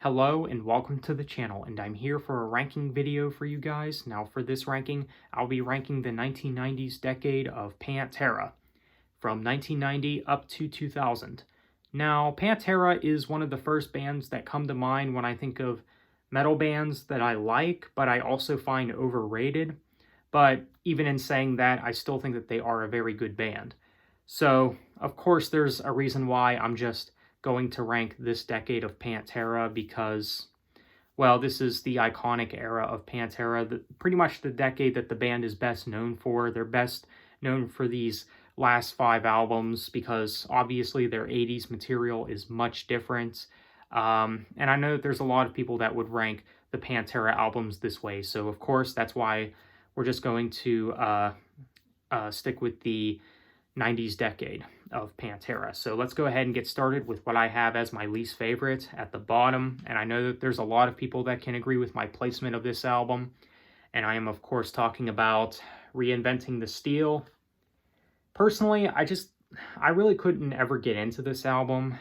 Hello and welcome to the channel, and I'm here for a ranking video for you guys. Now for this ranking, I'll be ranking the 1990s decade of Pantera, from 1990 up to 2000. Now, Pantera is one of the first bands that come to mind when I think of metal bands that I like, but I also find overrated. But even in saying that, I still think that they are a very good band. So, of course, there's a reason why I'm just going to rank this decade of Pantera because, well, this is the iconic era of Pantera, pretty much the decade that the band is best known for. They're best known for these last 5 albums because obviously their 80s material is much different. And I know that there's a lot of people that would rank the Pantera albums this way. So, of course, that's why we're just going to stick with the 90s decade of Pantera. So let's go ahead and get started with what I have as my least favorite at the bottom. And I know that there's a lot of people that can agree with my placement of this album. And I am, of course, talking about Reinventing the Steel. Personally, I really couldn't ever get into this album,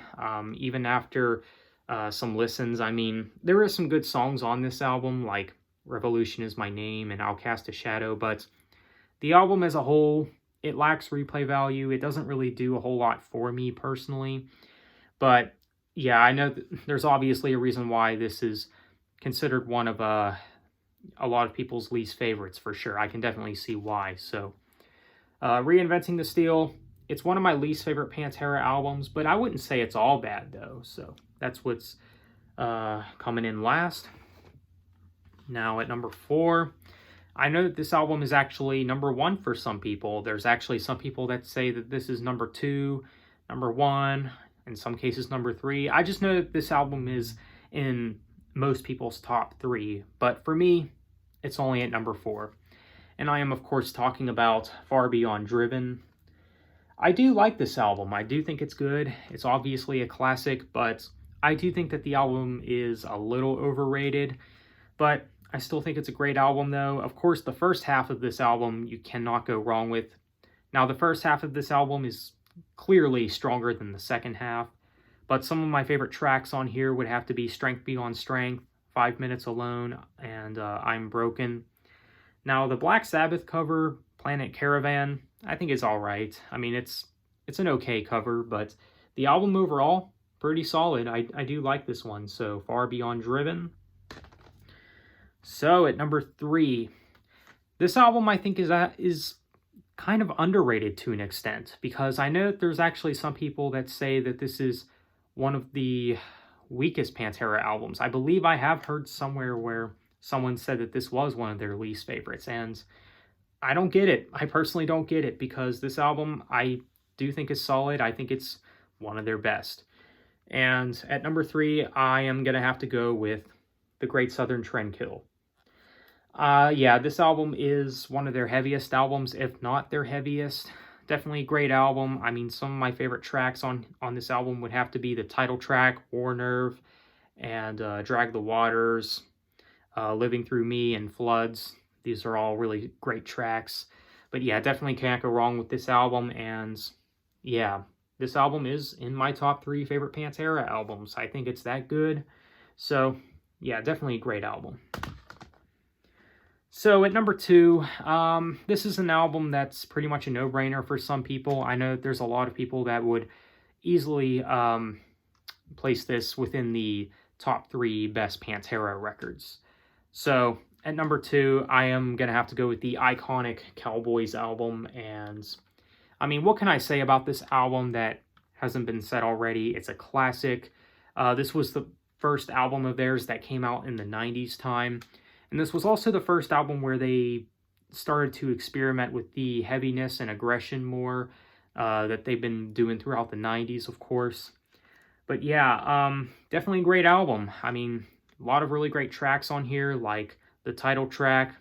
even after some listens. I mean, there are some good songs on this album, like Revolution Is My Name and I'll Cast a Shadow, but the album as a whole, it lacks replay value. It doesn't really do a whole lot for me personally. But yeah, I know there's obviously a reason why this is considered one of a lot of people's least favorites for sure. I can definitely see why. So Reinventing the Steel, it's one of my least favorite Pantera albums, but I wouldn't say it's all bad though. So that's what's coming in last. Now at number 4, I know that this album is actually number 1 for some people. There's actually some people that say that this is number 2, number 1, in some cases number 3. I just know that this album is in most people's top 3, but for me, it's only at number 4. And I am, of course, talking about Far Beyond Driven. I do like this album. I do think it's good. It's obviously a classic, but I do think that the album is a little overrated, but I still think it's a great album, though. Of course, the first half of this album you cannot go wrong with. Now, the first half of this album is clearly stronger than the second half, but some of my favorite tracks on here would have to be Strength Beyond Strength, 5 Minutes Alone, and I'm Broken. Now, the Black Sabbath cover, Planet Caravan, I think is all right. I mean, it's an okay cover, but the album overall, pretty solid. I do like this one, so Far Beyond Driven. So at number 3, this album I think is kind of underrated to an extent, because I know that there's actually some people that say that this is one of the weakest Pantera albums. I believe I have heard somewhere where someone said that this was one of their least favorites, and I don't get it. I personally don't get it, because this album I do think is solid. I think it's one of their best. And at number 3, I am going to have to go with The Great Southern Trendkill. Yeah, this album is one of their heaviest albums, if not their heaviest. Definitely a great album. I mean, some of my favorite tracks on this album would have to be the title track, War Nerve, and Drag the Waters, Living Through Me, and Floods. These are all really great tracks. But yeah, definitely can't go wrong with this album. And yeah, this album is in my top 3 favorite Pantera albums. I think it's that good. So yeah, definitely a great album. So at number 2, this is an album that's pretty much a no-brainer for some people. I know that there's a lot of people that would easily place this within the top 3 best Pantera records. So at number 2, I am going to have to go with the iconic Cowboys album. And I mean, what can I say about this album that hasn't been said already? It's a classic. This was the first album of theirs that came out in the 90s time. And this was also the first album where they started to experiment with the heaviness and aggression more that they've been doing throughout the 90s, of course. But yeah, definitely a great album. I mean, a lot of really great tracks on here, like the title track,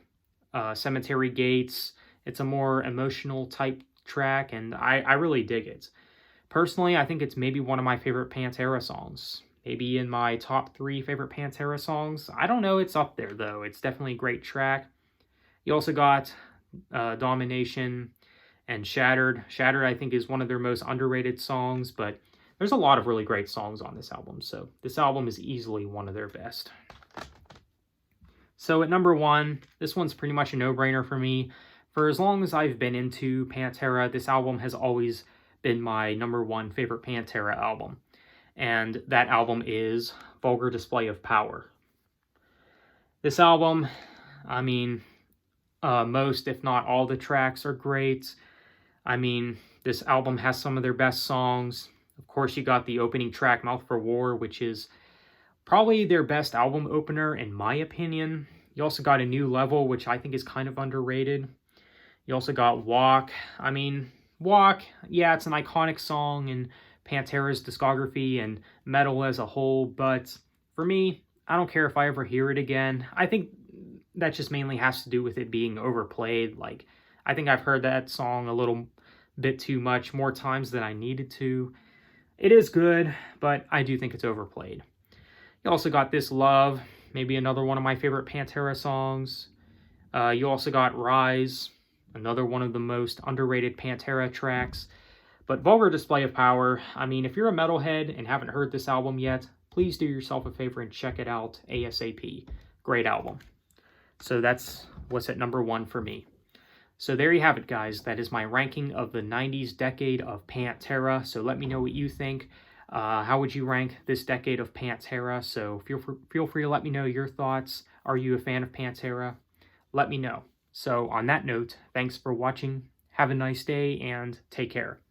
Cemetery Gates. It's a more emotional type track, and I really dig it. Personally, I think it's maybe one of my favorite Pantera songs. Maybe in my top 3 favorite Pantera songs. I don't know, it's up there though. It's definitely a great track. You also got Domination and Shattered. Shattered, I think, is one of their most underrated songs, but There's a lot of really great songs on this album, so this album is easily one of their best. So at number 1, this one's pretty much a no-brainer for me. For as long as I've been into Pantera, this album has always been my number 1 favorite Pantera album. And that album is Vulgar Display of Power. This album, I mean, most, if not all, the tracks are great. I mean, this album has some of their best songs. Of course, you got the opening track, Mouth for War, which is probably their best album opener, in my opinion. You also got A New Level, which I think is kind of underrated. You also got Walk. I mean, Walk, yeah, it's an iconic song in Pantera's discography and metal as a whole, but for me, I don't care if I ever hear it again. I think that just mainly has to do with it being overplayed. Like, I think I've heard that song a little bit too much, more times than I needed to. It is good, but I do think it's overplayed. You also got This Love, maybe another one of my favorite Pantera songs. You also got Rise, another one of the most underrated Pantera tracks. But Vulgar Display of Power, I mean, if you're a metalhead and haven't heard this album yet, please do yourself a favor and check it out ASAP. Great album. So that's what's at number 1 for me. So there you have it, guys. That is my ranking of the 90s decade of Pantera. So let me know what you think. How would you rank this decade of Pantera? So feel free to let me know your thoughts. Are you a fan of Pantera? Let me know. So on that note, thanks for watching. Have a nice day and take care.